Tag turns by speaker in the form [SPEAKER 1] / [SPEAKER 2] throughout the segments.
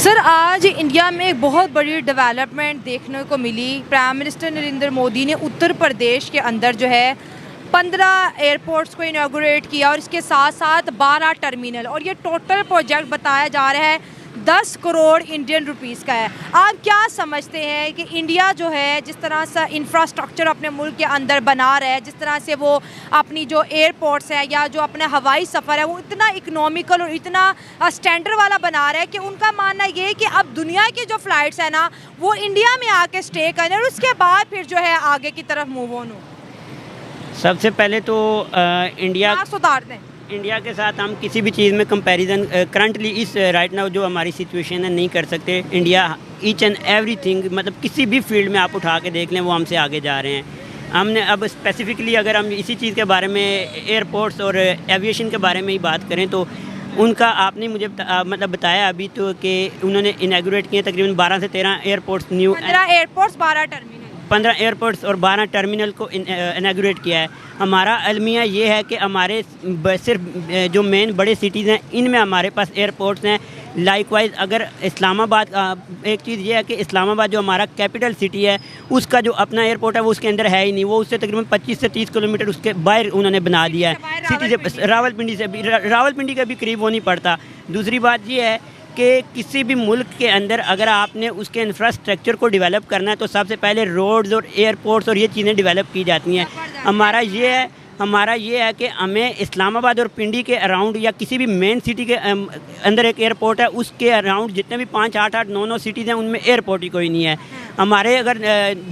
[SPEAKER 1] Sir, आज India में एक बहुत बड़ी डेवलपमेंट देखने को मिली। प्राइम मिनिस्टर नरेंद्र मोदी ने उत्तर प्रदेश के अंदर जो है 15 एयरपोर्ट्स को इनागोरेट किया और इसके साथ साथ 12 टर्मिनल, और ये टोटल प्रोजेक्ट बताया जा रहा है 10 करोड़ इंडियन रुपीस का है। आप क्या समझते हैं कि इंडिया जो है जिस तरह से इंफ्रास्ट्रक्चर अपने मुल्क के अंदर बना रहा है, जिस तरह से वो अपनी जो एयरपोर्ट्स है या जो अपने हवाई सफ़र है वो इतना इकोनॉमिकल और इतना स्टैंडर्ड वाला बना रहा है कि उनका मानना ये है कि अब दुनिया की जो फ़्लाइट्स है ना वो इंडिया में आके स्टे करें और उसके बाद फिर जो है आगे की तरफ मूव ऑन हो।
[SPEAKER 2] सबसे पहले तो इंडिया के साथ हम किसी भी चीज़ में कंपैरिजन करंटली इस राइट नाउ जो हमारी सिचुएशन है नहीं कर सकते। इंडिया ईच एंड एवरीथिंग मतलब किसी भी फील्ड में आप उठा के देख लें वो हमसे आगे जा रहे हैं। हमने अब स्पेसिफिकली अगर हम इसी चीज़ के बारे में एयरपोर्ट्स और एविएशन के बारे में ही बात करें तो उनका आपने मुझे मतलब बताया अभी तो कि उन्होंने इनागुरेट किए तकरीबन 12 से 13 airports, new
[SPEAKER 1] 15 airports 12 terminal,
[SPEAKER 2] 15 airports और 12 टर्मिनल को इनागुरेट किया है। हमारा अलमिया ये है कि हमारे सिर्फ जो मेन बड़े सिटीज़ हैं इनमें हमारे पास एयरपोर्ट्स हैं। लाइकवाइज अगर इस्लामाबाद, एक चीज़ ये है कि इस्लामाबाद जो हमारा कैपिटल सिटी है उसका जो अपना एयरपोर्ट है वो उसके अंदर है ही नहीं, वो उससे तकरीबन 25 से 30 किलोमीटर उसके बाहर उन्होंने बना दिया है सिटी से। रावलपिंडी का भी करीब वो नहीं पड़ता। दूसरी बात ये है कि किसी भी मुल्क के अंदर अगर आपने उसके इंफ्रास्ट्रक्चर को डेवलप करना है तो सबसे पहले रोड्स और एयरपोर्ट्स और ये चीज़ें डेवलप की जाती हैं। हमारा ये है कि हमें इस्लामाबाद और पिंडी के अराउंड या किसी भी मेन सिटी के अंदर एक एयरपोर्ट है, उसके अराउंड जितने भी 5, 8, 9 सिटीज़ हैं उनमें एयरपोर्ट ही कोई नहीं है। हमारे अगर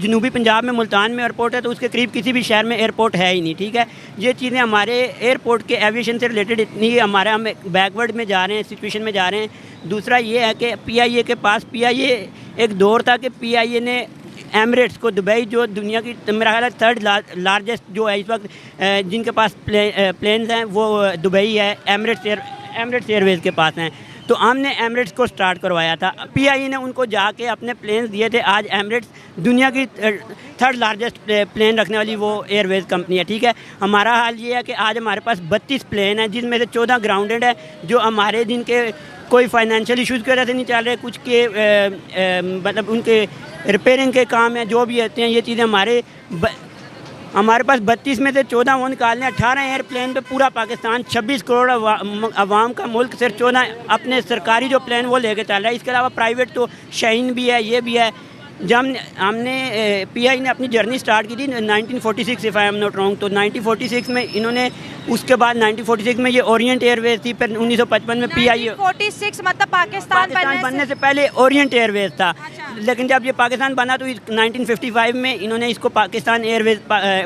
[SPEAKER 2] जनूबी पंजाब में मुल्तान में एयरपोर्ट है तो उसके करीब किसी भी शहर में एयरपोर्ट है ही नहीं। ठीक है, ये चीज़ें हमारे एयरपोर्ट के एविएशन से रिलेटेड इतनी हमारे हम बैकवर्ड में जा रहे हैं, सिचुएशन में जा रहे हैं। दूसरा ये है कि PIA के पास, PIA एक दौर था कि PIA ने एमिरेट्स को, दुबई जो दुनिया की मेरा ख्याल है 3rd लार्जेस्ट जो है इस वक्त जिनके पास प्लेन्स हैं वो दुबई है, एमिरेट्स एयरवेज़ के पास हैं। तो हमने एमिरेट्स को स्टार्ट करवाया था, PIA ने उनको जाके अपने प्लेन्स दिए थे। आज एमिरेट्स दुनिया की 3rd लार्जेस्ट प्लेन रखने वाली वो एयरवेज़ कंपनी है। ठीक है, हमारा हाल ये है कि आज हमारे पास 32 प्लेन हैं जिसमें से 14 ग्राउंडेड है जो हमारे जिनके कोई फाइनेंशियल इश्यूज़ की वजह से नहीं चल रहे, कुछ के मतलब उनके रिपेयरिंग के काम हैं जो भी होते हैं। ये चीज़ें हमारे पास 32 में से 14 वो निकालने, 18 एयरप्लेन पे पूरा पाकिस्तान 26 करोड़ आवाम का मुल्क सिर्फ 14 अपने सरकारी जो प्लेन वो लेके चल रहा है। इसके अलावा प्राइवेट तो शाहीन भी है, ये भी है। जब हमने PIA ने अपनी जर्नी स्टार्ट की थी 1946 if I am not wrong, तो 1946 में इन्होंने, उसके बाद 1946 में ये ओरिएंट एयरवेज थी, फिर 1955 में PIA
[SPEAKER 1] 46 मतलब पाकिस्तान
[SPEAKER 2] बनने से पहले ओरिएंट एयरवेज था। लेकिन जब ये पाकिस्तान बना तो 1955 में इन्होंने इसको Pakistan Airways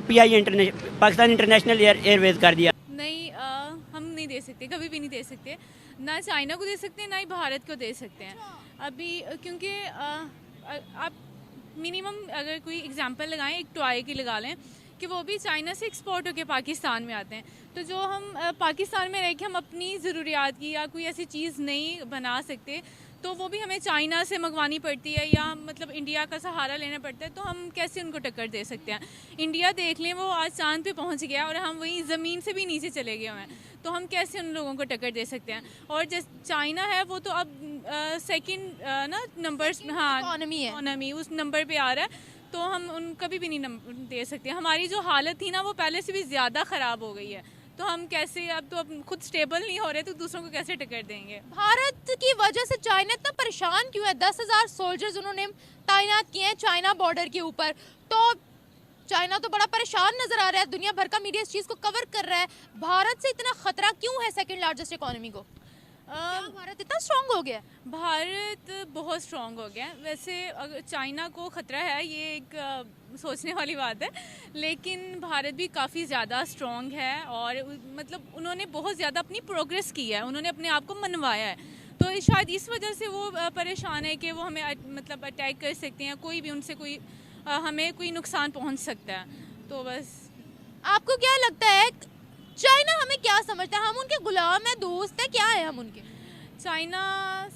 [SPEAKER 2] PIA Pakistan international Airways कर दिया।
[SPEAKER 3] नहीं, हम नहीं दे सकते, कभी भी नहीं दे सकते, ना चाइना को दे सकते हैं ना ही भारत को दे सकते हैं अभी, क्योंकि आप मिनिमम अगर कोई एग्जांपल लगाएं, एक टॉय की लगा लें कि वो भी चाइना से एक्सपोर्ट होकर पाकिस्तान में आते हैं, तो जो हम पाकिस्तान में रह के हम अपनी ज़रूरियात की या कोई ऐसी चीज़ नहीं बना सकते तो वो भी हमें चाइना से मंगवानी पड़ती है या मतलब इंडिया का सहारा लेना पड़ता है। तो हम कैसे उनको टक्कर दे सकते हैं? इंडिया देख लें, वो आज चांद पे पहुंच गया और हम वहीं ज़मीन से भी नीचे चले गए हैं, तो हम कैसे उन लोगों को टक्कर दे सकते हैं? और जैसे चाइना है वो तो अब सेकंड ना नंबर्स, हाँ, इकोनॉमी उस नंबर पे आ रहा है, तो हम उन कभी भी नहीं दे सकते। हमारी जो हालत थी ना वो पहले से भी ज़्यादा ख़राब हो गई है, तो हम कैसे, अब तो अब खुद स्टेबल नहीं हो रहे तो दूसरों को कैसे टक्कर देंगे?
[SPEAKER 4] भारत की वजह से चाइना इतना परेशान क्यों है? 10,000 सोल्जर्स उन्होंने तैनात किए हैं चाइना बॉर्डर के ऊपर, तो चाइना तो बड़ा परेशान नजर आ रहा है, दुनिया भर का मीडिया इस चीज़ को कवर कर रहा है। भारत से इतना खतरा क्यों है सेकंड लार्जेस्ट इकोनॉमी को? भारत इतना स्ट्रॉन्ग हो गया?
[SPEAKER 3] भारत बहुत स्ट्रॉन्ग हो गया। वैसे अगर चाइना को ख़तरा है ये एक सोचने वाली बात है, लेकिन भारत भी काफ़ी ज़्यादा स्ट्रॉन्ग है और मतलब उन्होंने बहुत ज़्यादा अपनी प्रोग्रेस की है, उन्होंने अपने आप को मनवाया है, तो शायद इस वजह से वो परेशान है कि वो हमें मतलब अटैक कर सकते हैं, कोई भी उनसे कोई हमें कोई नुकसान पहुंच सकता है। तो बस
[SPEAKER 4] आपको क्या लगता है चाइना हमें क्या समझता है? हम उनके गुलाम है, दोस्त है, क्या है हम उनके?
[SPEAKER 3] चाइना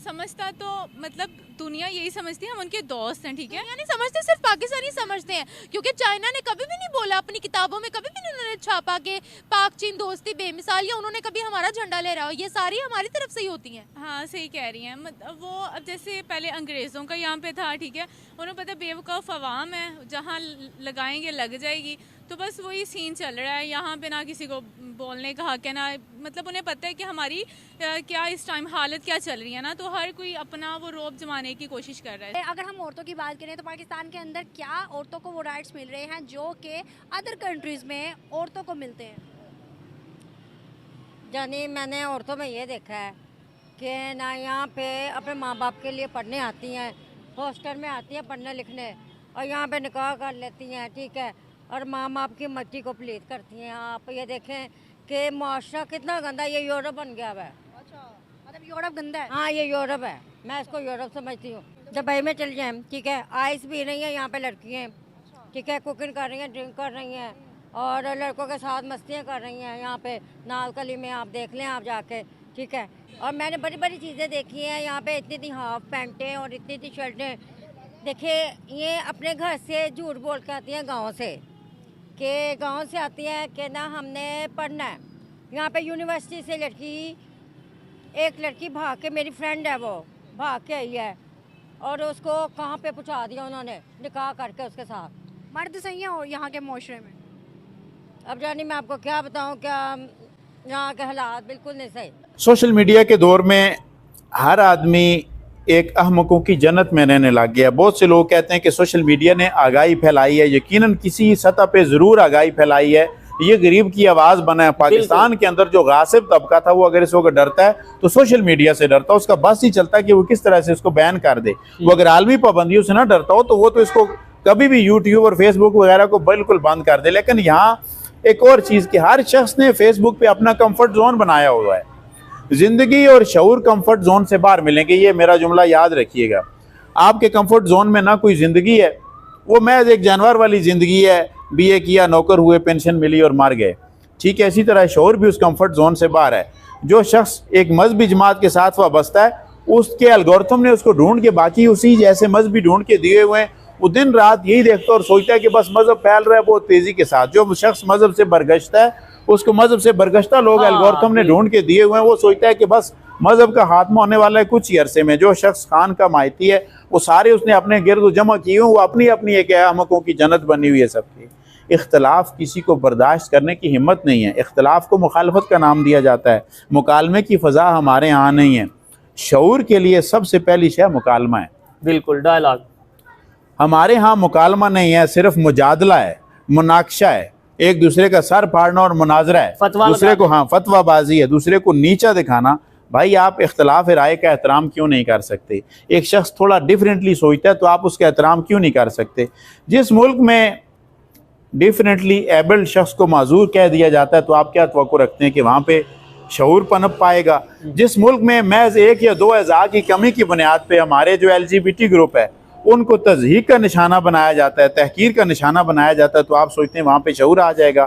[SPEAKER 3] समझता तो मतलब दुनिया यही समझती है हम उनके दोस्त हैं, ठीक है।
[SPEAKER 4] यानी समझते सिर्फ पाकिस्तानी समझते हैं, क्योंकि चाइना ने कभी भी नहीं बोला, अपनी किताबों में कभी भी नहीं उन्होंने छापा कि पाक चीन दोस्ती बेमिसाल, या उन्होंने कभी हमारा झंडा लहराया हो। ये सारी हमारी तरफ से ही होती हैं।
[SPEAKER 3] हाँ सही कह रही हैं। मतलब वो अब जैसे पहले अंग्रेज़ों का यहाँ पे था, ठीक है, उन्हें पता बेवकूफ़ अवाम है, जहाँ लगाएंगे लग जाएगी, तो बस वही सीन चल रहा है यहाँ पे। ना किसी को बोलने का हक है, ना मतलब उन्हें पता है कि हमारी क्या इस टाइम हालत क्या चल रही है ना, तो हर कोई अपना वो रौब जमाने की कोशिश कर रहा है।
[SPEAKER 5] अगर हम औरतों की बात करें तो पाकिस्तान के अंदर क्या औरतों को वो राइट्स मिल रहे हैं जो कि अदर कंट्रीज़ में औरतों को मिलते हैं?
[SPEAKER 6] जानी मैंने औरतों में ये देखा है कि ना यहाँ पे अपने माँ बाप के लिए पढ़ने आती हैं, हॉस्टल में आती हैं पढ़ने लिखने, और यहाँ पे निकाह कर लेती हैं, ठीक है, और माँ बाप की मर्जी को प्लीज करती हैं। आप ये देखें कि मुआशरा कितना गंदा, ये यूरोप बन गया हुआ है।
[SPEAKER 5] अच्छा, मतलब यूरोप गंदा है?
[SPEAKER 6] हाँ, ये यूरोप है, मैं इसको यूरोप समझती हूँ। दुबई में चल जाएँ, ठीक है, आइस पी रही हैं यहाँ पे लड़कियाँ, ठीक है, कुकिंग कर रही हैं, ड्रिंक कर रही हैं, और लड़कों के साथ मस्तियाँ कर रही हैं यहाँ पे नालकली में, आप देख लें आप जाके, ठीक है। और मैंने बड़ी बड़ी चीज़ें देखी हैं यहाँ पे, इतनी इतनी हाफ पैंटें और इतनी इतनी शर्टें। देखिए, ये अपने घर से झूठ बोल के आती हैं गाँव से, कि गांव से आती है कि ना हमने पढ़ना है। यहाँ पे यूनिवर्सिटी से एक लड़की भाग के, मेरी फ्रेंड है, वो भाग के आई है, और उसको कहाँ पे पहुँचा दिया उन्होंने, निकाह करके उसके साथ।
[SPEAKER 5] मर्द सही है और यहाँ के माशरे में?
[SPEAKER 6] अब जानी मैं आपको क्या बताऊँ, क्या यहाँ के हालात बिल्कुल नहीं सही।
[SPEAKER 7] सोशल मीडिया के दौर में हर आदमी एक अहमकों की जन्नत में रहने लग गया। बहुत से लोग कहते हैं कि सोशल मीडिया ने आगाही फैलाई है, यकीनन किसी सतह पे ज़रूर आगाही फैलाई है। ये गरीब की आवाज़ बना है। पाकिस्तान के अंदर जो गासिब तबका था वो अगर इस वक्त डरता है तो सोशल मीडिया से डरता है। उसका बस ही चलता है कि वो किस तरह से इसको बैन कर दे। वो अगर आलमी पाबंदियों से ना डरता हो तो वो तो इसको कभी भी यूट्यूब और फेसबुक वगैरह को बिल्कुल बंद कर दे। लेकिन यहाँ एक और चीज़ कि हर शख्स ने फेसबुक पे अपना कंफर्ट जोन बनाया हुआ है। जिंदगी और शऊर कंफर्ट जोन से बाहर मिलेंगे, ये मेरा जुमला याद रखिएगा। आपके कंफर्ट जोन में ना कोई ज़िंदगी है, वो महज एक जानवर वाली ज़िंदगी है, बीए किया, नौकर हुए, पेंशन मिली और मर गए, ठीक है। इसी तरह शऊर भी उस कंफर्ट जोन से बाहर है। जो शख्स एक मजहबी जमात के साथ वाबस्ता है, उसके एल्गोरिथम ने उसको ढूंढ के बाकी उसी जैसे मजहबी ढूंढ के दिए हुए हैं। वो दिन रात यही देखता और सोचता है कि बस मजहब फैल रहा है बहुत तेज़ी के साथ। जो शख्स मजहब से बरगश्ता है, उसको मजहब से बरगश्ता लोग एल्गोरिथम ने ढूंढ के दिए हुए हैं। वो सोचता है कि बस मजहब का खात्मा होने वाला है कुछ ही अरसे में। जो शख्स खान का माइती है, वो सारे उसने अपने गिर्द जमा किए हुए, वो अपनी अपनी एक अहमकों की जन्नत बनी हुई है सबकी। इख्तलाफ किसी को बर्दाश्त करने की हिम्मत नहीं है। इख्तलाफ को मुखालफत का नाम दिया जाता है। मुकालमे की फ़ज़ा हमारे यहाँ नहीं है। शऊर के लिए सबसे पहली शय मुकालमा है।
[SPEAKER 8] बिल्कुल, डायलॉग।
[SPEAKER 7] हमारे यहाँ मुकालमा नहीं है, सिर्फ मुजादला है, मुनाकशा है, एक दूसरे का सर फाड़ना और मुनाजरा है, दूसरे को फतवाबाजी है, दूसरे को नीचा दिखाना। भाई, आप इख्तलाफ राय का एहतराम क्यों नहीं कर सकते? एक शख्स थोड़ा डिफरेंटली सोचता है तो आप उसका एहतराम क्यों नहीं कर सकते? जिस मुल्क में डिफरेंटली एबल्ड शख्स को माजूर कह दिया जाता है तो आप क्या तवक्को रखते हैं कि वहाँ पे शऊर पनप पाएगा? जिस मुल्क में महज एक या दो अज़ा की कमी की बुनियाद पे हमारे जो LGBT ग्रुप है उनको तज़हीक का निशाना बनाया जाता है, तहकीर का निशाना बनाया जाता है, तो आप सोचते हैं वहाँ पे शऊर आ जाएगा?